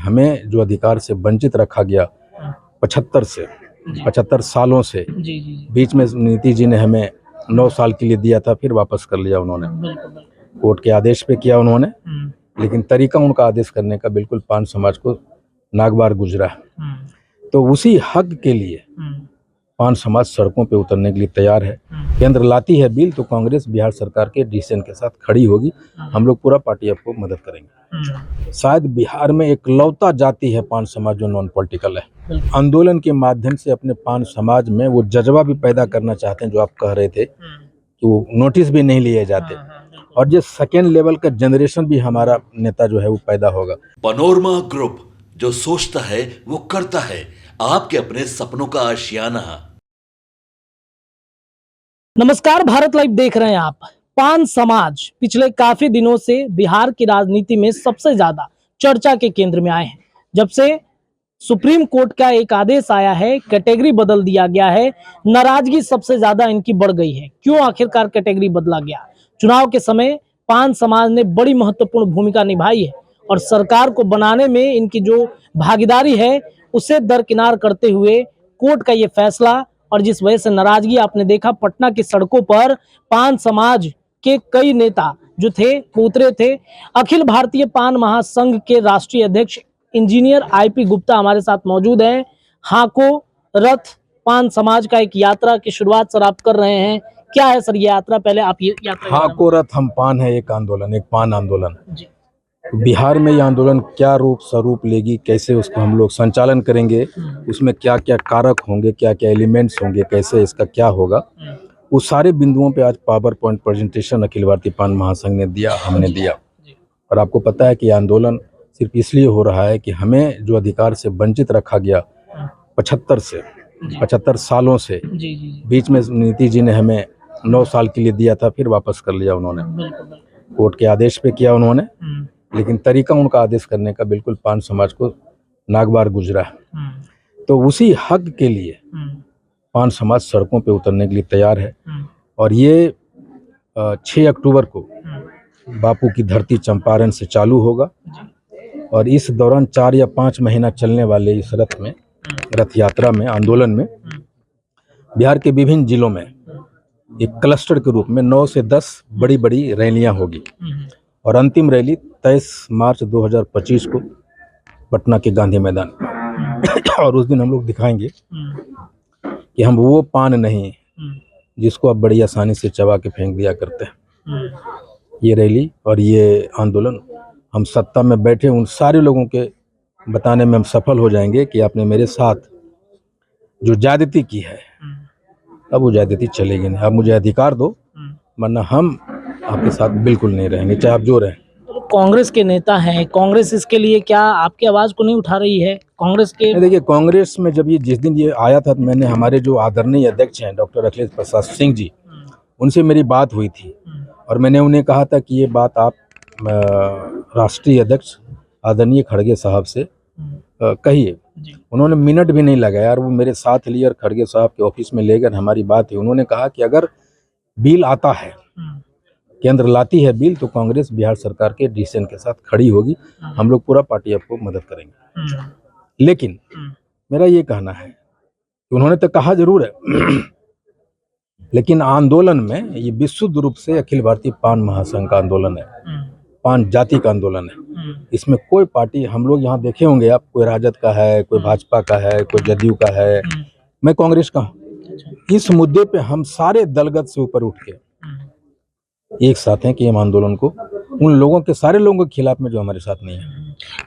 हमें जो अधिकार से वंचित रखा गया 75 सालों से, बीच में नीति जी ने हमें 9 साल के लिए दिया था, फिर वापस कर लिया उन्होंने, कोर्ट के आदेश पे किया उन्होंने, लेकिन तरीका उनका आदेश करने का बिल्कुल पान समाज को नागवार गुजरा। तो उसी हक के लिए पान समाज सड़कों पे उतरने के लिए तैयार है। केंद्र लाती है बिल तो कांग्रेस बिहार सरकार के डिसीजन के साथ खड़ी होगी। हम लोग पूरा पार्टी आपको मदद करेंगे। शायद बिहार में एक लौता जाति है पान समाज जो नॉन पॉलिटिकल है। आंदोलन के माध्यम से अपने पान समाज में वो जज्बा भी पैदा करना चाहते हैं जो आप कह रहे थे कि वो नोटिस भी नहीं लिए जाते, और ये सेकेंड लेवल का जनरेशन भी हमारा नेता जो है वो पैदा होगा। पनोरमा ग्रुप, जो सोचता है वो करता है, आपके अपने सपनों का आशियाना। नमस्कार, भारत लाइव देख रहे हैं आप। पान समाज पिछले काफी दिनों से बिहार की राजनीति में सबसे ज्यादा चर्चा के केंद्र में आए हैं। जब से सुप्रीम कोर्ट का एक आदेश आया है, कैटेगरी बदल दिया गया है, नाराजगी सबसे ज्यादा इनकी बढ़ गई है। क्यों आखिरकार कैटेगरी बदला गया? चुनाव के समय पान समाज ने बड़ी महत्वपूर्ण भूमिका निभाई है और सरकार को बनाने में इनकी जो भागीदारी है उसे दरकिनार करते हुए कोर्ट का ये फैसला, और जिस वजह से नाराजगी आपने देखा पटना की सड़कों पर पान समाज के कई नेता जो थे वो उतरे थे। अखिल भारतीय पान महासंघ के राष्ट्रीय अध्यक्ष इंजीनियर IP गुप्ता हमारे साथ मौजूद हैं। हाको रथ पान समाज का एक यात्रा की शुरुआत सर आप कर रहे हैं, क्या है सर ये यात्रा? पहले आप ये यात्रा। हाको रथ हम पान है, एक आंदोलन, एक पान आंदोलन। बिहार में ये आंदोलन क्या रूप स्वरूप लेगी, कैसे उसको हम लोग संचालन करेंगे, उसमें क्या क्या कारक होंगे, क्या क्या एलिमेंट्स होंगे, कैसे इसका क्या होगा, वो सारे बिंदुओं पे आज power point presentation Akhil Bharatiya पान महासंघ ने दिया, हमने दिया। और आपको पता है कि आंदोलन सिर्फ इसलिए हो रहा है कि हमें जो अधिकार से वंचित रखा गया 75 सालों से, बीच में नीति जी ने हमें 9 साल के लिए दिया था, फिर वापस कर लिया उन्होंने, कोर्ट के आदेश पे किया उन्होंने, लेकिन तरीका उनका आदेश करने का बिल्कुल पान समाज को नागवार गुजरा। तो उसी हक के लिए पान समाज सड़कों पे उतरने के लिए तैयार है। और ये 6 अक्टूबर को बापू की धरती चंपारण से चालू होगा, और इस दौरान 4 या 5 महीना चलने वाले इस रथ यात्रा में, आंदोलन में, बिहार के विभिन्न जिलों में एक क्लस्टर के रूप में 9 से 10 बड़ी बड़ी रैलियां होगी, और अंतिम रैली 23 मार्च 2025 को पटना के गांधी मैदान और उस दिन हम लोग दिखाएंगे कि हम वो पान नहीं जिसको आप बड़ी आसानी से चबा के फेंक दिया करते हैं। ये रैली और ये आंदोलन हम सत्ता में बैठे उन सारे लोगों के बताने में हम सफल हो जाएंगे कि आपने मेरे साथ जो ज्यादती की है, अब वो ज्यादती चलेगी नहीं। आप मुझे अधिकार दो, वरना हम आपके साथ बिल्कुल नहीं रहेंगे, चाहे आप जो रहें। तो कांग्रेस के नेता हैं, कांग्रेस इसके लिए क्या आपकी आवाज को नहीं उठा रही है? कांग्रेस के देखिए, कांग्रेस में जब ये जिस दिन ये आया था, तो मैंने हमारे जो आदरणीय अध्यक्ष हैं डॉक्टर अखिलेश प्रसाद सिंह जी, उनसे मेरी बात हुई थी, और मैंने उन्हें कहा था कि ये बात आप राष्ट्रीय अध्यक्ष आदरणीय खड़गे साहब से कहिए। उन्होंने मिनट भी नहीं लगाया और वो मेरे साथ लिए और खड़गे साहब के ऑफिस में ले गए, हमारी बात हुई। उन्होंने कहा कि अगर बिल आता है, केंद्र लाती है बिल, तो कांग्रेस बिहार सरकार के डिसीजन के साथ खड़ी होगी। हम लोग पूरा पार्टी आपको मदद करेंगे। लेकिन मेरा ये कहना है कि उन्होंने तो कहा जरूर है, लेकिन आंदोलन में ये विशुद्ध रूप से अखिल भारतीय पान महासंघ का आंदोलन है, पान जाति का आंदोलन है। इसमें कोई पार्टी, हम लोग यहाँ देखे होंगे आप, कोई राजद का है, कोई भाजपा का है, कोई जदयू का है, मैं कांग्रेस का हूँ। इस मुद्दे पे हम सारे दलगत से ऊपर उठ के एक साथ हैं कि हम आंदोलन को उन लोगों के, सारे लोगों के खिलाफ में जो हमारे साथ नहीं है।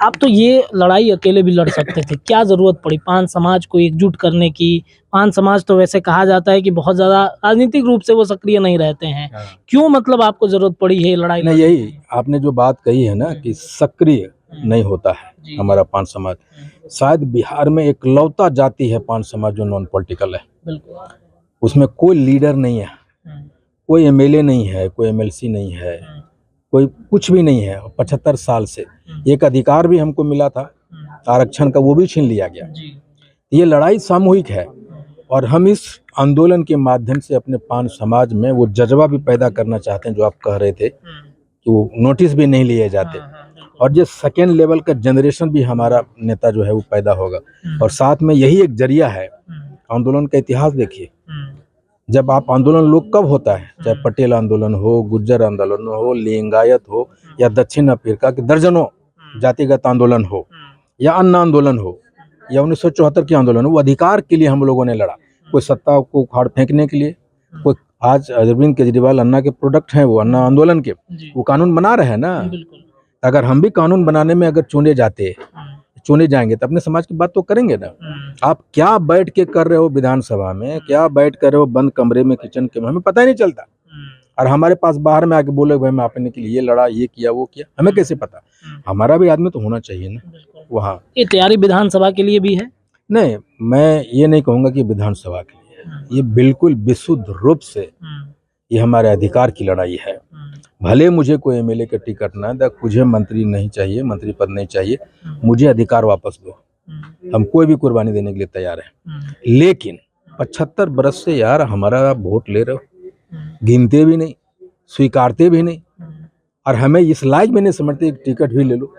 आप तो ये लड़ाई अकेले भी लड़ सकते थे, क्या जरूरत पड़ी पान समाज को एकजुट करने की? पान समाज तो वैसे कहा जाता है कि बहुत ज्यादा राजनीतिक रूप से वो सक्रिय नहीं रहते हैं, क्यों मतलब आपको जरूरत पड़ी है लड़ाई? नहीं, यही आपने जो बात कही है ना कि सक्रिय नहीं होता है हमारा पान समाज। शायद बिहार में एक लौता जाति है पान समाज जो नॉन पॉलिटिकल है। उसमें कोई लीडर नहीं है, कोई MLA नहीं है, कोई MLC नहीं है, कोई कुछ भी नहीं है। 75 साल से एक अधिकार भी हमको मिला था आरक्षण का, वो भी छीन लिया गया। ये लड़ाई सामूहिक है, और हम इस आंदोलन के माध्यम से अपने पान समाज में वो जज्बा भी पैदा करना चाहते हैं जो आप कह रहे थे कि वो नोटिस भी नहीं लिए जाते, और जो सेकेंड लेवल का जनरेशन भी हमारा नेता जो है वो पैदा होगा। और साथ में यही एक जरिया है। आंदोलन का इतिहास देखिए, जब आप आंदोलन लोग कब होता है, चाहे पटेल आंदोलन हो, गुर्जर आंदोलन हो, लिंगायत हो, या दक्षिण अफ्रीका के दर्जनों जातिगत आंदोलन हो, या अन्य आंदोलन हो, या 1974 के आंदोलन हो, वो अधिकार के लिए हम लोगों ने लड़ा। कोई सत्ता को उखाड़ फेंकने के लिए, कोई आज अरविंद केजरीवाल अन्ना के प्रोडक्ट हैं, वो अन्ना आंदोलन के, वो कानून बना रहे हैं ना। अगर हम भी कानून बनाने में अगर चुने जाएंगे तो अपने समाज की बात तो करेंगे ना। आप क्या बैठ के कर रहे हो विधानसभा में, क्या बैठ कर रहे हो बंद कमरे में, किचन के में, हमें पता ही नहीं चलता। और हमारे पास बाहर में आके बोले भाई मैं आपने के लिए ये लड़ा, ये किया, वो किया, हमें कैसे पता? हमारा भी आदमी तो होना चाहिए ना वहाँ। ये तैयारी विधानसभा के लिए भी है? नहीं, मैं ये नहीं कहूँगा कि विधानसभा के लिए, ये बिल्कुल विशुद्ध रूप से ये हमारे अधिकार की लड़ाई है। भले मुझे कोई एमएलए का टिकट ना दे, मुझे मंत्री नहीं चाहिए, मंत्री पद नहीं चाहिए, मुझे अधिकार वापस दो, हम कोई भी कुर्बानी देने के लिए तैयार हैं। लेकिन 75 बरस से यार हमारा वोट ले रहे हो, गिनते भी नहीं, स्वीकारते भी नहीं, और हमें इस लायक भी नहीं समझते एक टिकट भी ले लो।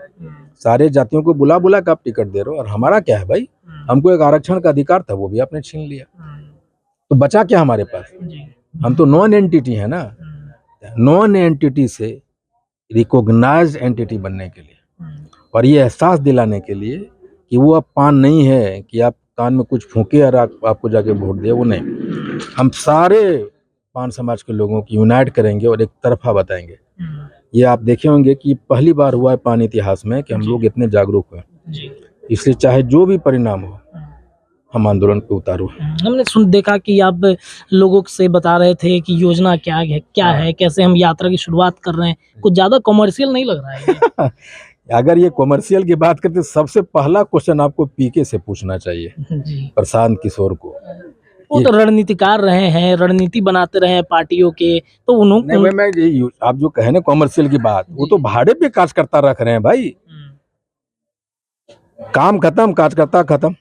सारे जातियों को बुला बुला के आप टिकट दे रहे हो, और हमारा क्या है भाई? हमको एक आरक्षण का अधिकार था, वो भी आपने छीन लिया, तो बचा क्या हमारे पास? हम तो नॉन एंटिटी है ना। नॉन एंटिटी से रिकॉग्नाइज्ड एंटिटी बनने के लिए, और ये एहसास दिलाने के लिए कि वो अब पान नहीं है कि आप कान में कुछ फूके और आपको जाके वोट दिया, वो नहीं। हम सारे पान समाज के लोगों की यूनाइट करेंगे और एक तरफा बताएंगे। ये आप देखे होंगे कि पहली बार हुआ है पान इतिहास में कि हम लोग इतने जागरूक हुए। इसलिए चाहे जो भी परिणाम हो, हम आंदोलन पे उतारू हैं। हमने देखा कि आप लोगों से बता रहे थे कि योजना क्या है, कैसे हम यात्रा की शुरुआत कर रहे हैं। कुछ ज्यादा कमर्शियल नहीं लग रहा है? अगर ये कमर्शियल की बात करते, सबसे पहला क्वेश्चन आपको पीके से पूछना चाहिए, प्रशांत किशोर को। वो तो रणनीतिकार रहे हैं, रणनीति बनाते रहे हैं पार्टियों के, तो उन्होंने आप जो कहे ना कमर्शियल की बात, वो तो भाड़े पे कार्यकर्ता रख रहे हैं भाई। काम खत्म, कार्यकर्ता खत्म।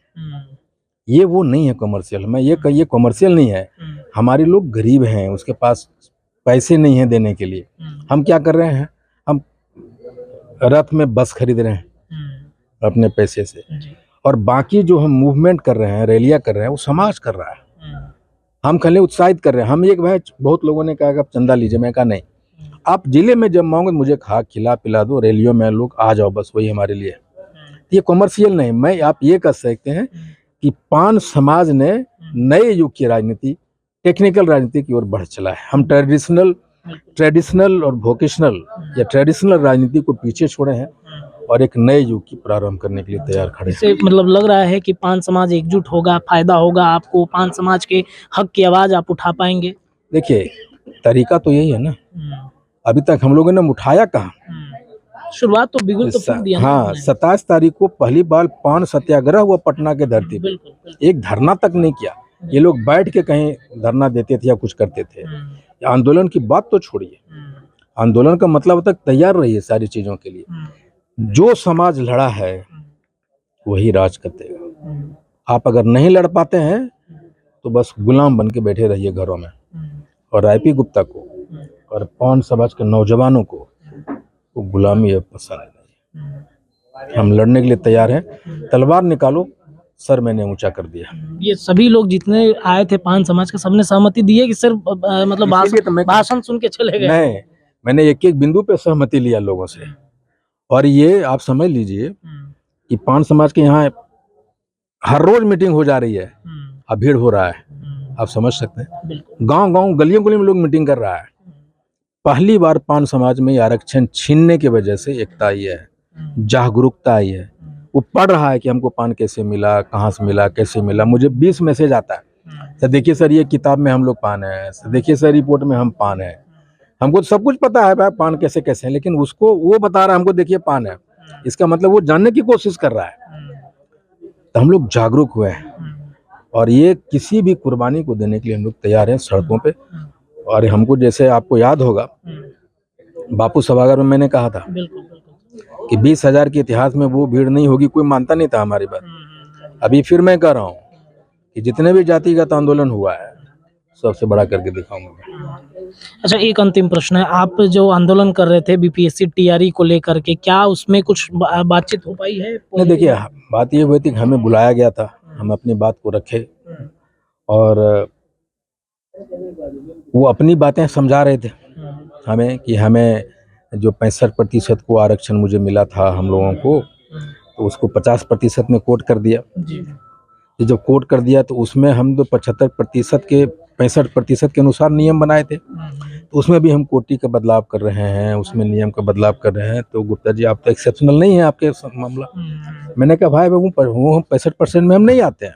ये वो नहीं है कमर्शियल। मैं ये कमर्शियल नहीं है। हमारे लोग गरीब हैं, उसके पास पैसे नहीं है देने के लिए। हम क्या कर रहे हैं? हम रथ में बस खरीद रहे हैं अपने पैसे से, और बाकी जो हम मूवमेंट कर रहे हैं, रैलियां कर रहे हैं, वो समाज कर रहा है। हम खाली उत्साहित कर रहे हैं। हम एक भाई, बहुत लोगों ने कहा कि आप चंदा लीजिए, मैं कहा नहीं, आप जिले में जब मांगोगे मुझे खिला पिला दो, रैलियों में लोग आ जाओ, बस वही हमारे लिए। ये कमर्शियल नहीं। मैं आप ये कह सकते हैं कि पान समाज ने नए युग की राजनीति, टेक्निकल राजनीति की ओर बढ़ चला है। हम ट्रेडिशनल और वोकेशनल या ट्रेडिशनल राजनीति को पीछे छोड़े हैं और एक नए युग की प्रारंभ करने के लिए तैयार खड़े हैं। इससे मतलब लग रहा है कि पान समाज एकजुट होगा, फायदा होगा आपको, पान समाज के हक की आवाज आप उठा पाएंगे। देखिए, तरीका तो यही है ना। अभी तक हम लोगों ने उठाया कहाँ? शुरुआत तो बिल्कुल तो फूक दिया। हाँ, 27 तारीख को पहली बार पान सत्याग्रह हुआ पटना के धरती पे। एक धरना तक नहीं किया। ये लोग बैठ के कहीं धरना देते थे या कुछ करते थे। आंदोलन की बात तो छोड़िए, आंदोलन का मतलब तक तैयार रहिए सारी चीजों के लिए। जो समाज लड़ा है वही राज करतेगा। आप अगर नहीं लड़ पाते हैं तो बस गुलाम बन के बैठे रहिए घरों में। और आईपी गुप्ता को और पान समाज के नौजवानों को वो गुलामी अब पसंद नहीं। हम लड़ने के लिए तैयार हैं। तलवार निकालो, सर मैंने ऊंचा कर दिया। ये सभी लोग जितने आए थे पान समाज के, सबने सहमति दी है कि सिर्फ मतलब भाषण सुन के चले गए? नहीं, मैंने एक एक बिंदु पे सहमति लिया लोगों से। और ये आप समझ लीजिए कि पान समाज के यहाँ हर रोज मीटिंग हो जा रही है, अब भीड़ हो रहा है। आप समझ सकते हैं, गांव-गांव, गलियों-गलियों में लोग मीटिंग कर रहा है। पहली बार पान समाज में आरक्षण छीनने की वजह से एकता आई है, जागरूकता आई है। वो पढ़ रहा है कि हमको पान कैसे मिला, कहाँ से मिला, कैसे मिला। मुझे 20 मैसेज आता है, सर देखिए सर ये किताब में हम लोग पान है, देखिए सर रिपोर्ट में हम पान है। हमको तो सब कुछ पता है भाई पान कैसे कैसे है, लेकिन उसको वो बता रहा है हमको देखिए पान है। इसका मतलब वो जानने की कोशिश कर रहा है। तो हम लोग जागरूक हुए हैं और ये किसी भी कुर्बानी को देने के लिए हम लोग तैयार हैं सड़कों पे। और हमको, जैसे आपको याद होगा, बापू सभागार में मैंने कहा था कि 20,000 के इतिहास में वो भीड़ नहीं होगी, कोई मानता नहीं था हमारी बात। अभी फिर मैं कह रहा हूँ कि जितने भी जातिगत आंदोलन हुआ है सबसे बड़ा करके दिखाऊंगा। अच्छा, एक अंतिम प्रश्न है, आप जो आंदोलन कर रहे थे बीपीएससी टीआरई को लेकर के, क्या उसमें कुछ बातचीत हो पाई है? नहीं, देखिए बात ये हुई थी कि हमें बुलाया गया था, हम अपनी बात को रखे और वो अपनी बातें समझा रहे थे हमें कि हमें जो 65% को आरक्षण मुझे मिला था हम लोगों को, तो उसको 50% में कोट कर दिया। ये जब कोट कर दिया तो उसमें हम तो 75% के 65% के अनुसार नियम बनाए थे, तो उसमें भी हम कोटी का बदलाव कर रहे हैं, उसमें नियम का बदलाव कर रहे हैं। तो गुप्ता जी आप तो एक्सेप्शनल नहीं है आपके मामला। मैंने कहा भाई बाबू वो 65% में हम नहीं आते हैं,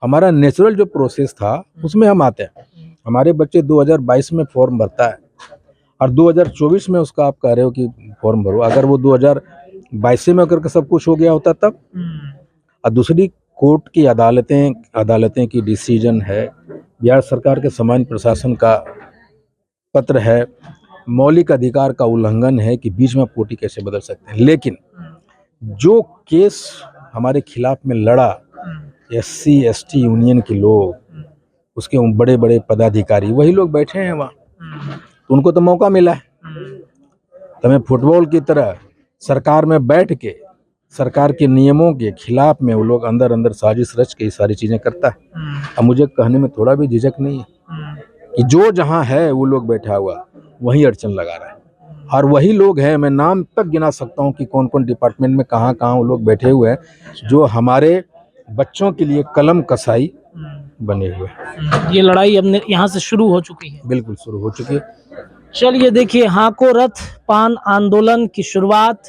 हमारा नेचुरल जो प्रोसेस था उसमें हम आते हैं। हमारे बच्चे 2022 में फॉर्म भरता है और 2024 में उसका आप कह रहे हो कि फॉर्म भरो। अगर वो 2022 में अगर सब कुछ हो गया होता तब। और दूसरी कोर्ट की अदालतें की डिसीजन है, बिहार सरकार के सामान्य प्रशासन का पत्र है, मौलिक अधिकार का उल्लंघन है कि बीच में कोटी कैसे बदल सकते हैं। लेकिन जो केस हमारे खिलाफ में लड़ा SC ST यूनियन के लोग, उसके बड़े बड़े पदाधिकारी वही लोग बैठे हैं वहाँ, तो उनको तो मौका मिला है। तो हमें फुटबॉल की तरह सरकार में बैठ के सरकार के नियमों के खिलाफ में वो लोग अंदर अंदर साजिश रच के ये सारी चीजें करता है। अब मुझे कहने में थोड़ा भी झिझक नहीं है कि जो जहाँ है वो लोग बैठा हुआ वहीं अड़चन लगा रहा है। और वही लोग हैं, मैं नाम तक गिना सकता हूँ कि कौन कौन डिपार्टमेंट में कहाँ कहाँ वो लोग बैठे हुए हैं जो हमारे बच्चों के लिए कलम कसाई बने हुए हैं। ये लड़ाई अब यहाँ से शुरू हो चुकी है। बिल्कुल शुरू हो चुकी है। चलिए देखिए, हाको रथ पान आंदोलन की शुरुआत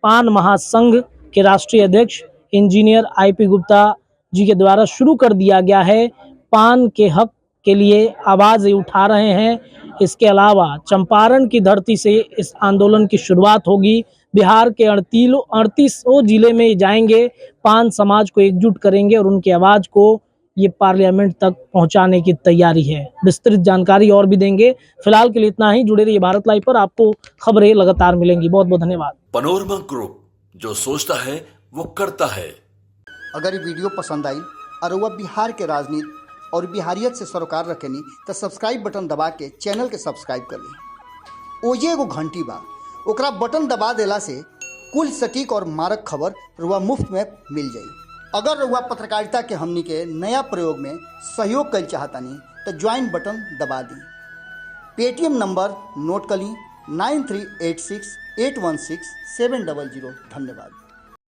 पान महासंघ के राष्ट्रीय अध्यक्ष इंजीनियर IP गुप्ता जी के द्वारा शुरू कर दिया गया है। पान के हक के लिए आवाज उठा रहे हैं। इसके अलावा चंपारण की धरती से इस आंदोलन की शुरुआत होगी। बिहार के 38 जिले में जाएंगे, पान समाज को एकजुट करेंगे और उनकी आवाज को ये पार्लियामेंट तक पहुंचाने की तैयारी है। विस्तृत जानकारी और भी देंगे। फिलहाल के लिए इतना ही। जुड़े रहिए भारत लाइव पर, आपको खबरें लगातार मिलेंगी। बहुत बहुत धन्यवाद। पनोरमा ग्रुप, जो सोचता है वो करता है। अगर ये वीडियो पसंद आई और वह बिहार के राजनीति और बिहारियत से सरोकार रखेनी तो सब्सक्राइब बटन दबा के चैनल के सब्सक्राइब कर ली। ओजे एगो घंटी बा, ओकरा बटन दबा देला से कुल सटीक और मारक खबर रुआ मुफ्त में मिल जाई। अगर रुआ पत्रकारिता के हमनी के नया प्रयोग में सहयोग कर चाहतानी तो ज्वाइन बटन दबा दी। पेटीएम नंबर नोट कर ली 9386 816 700। धन्यवाद।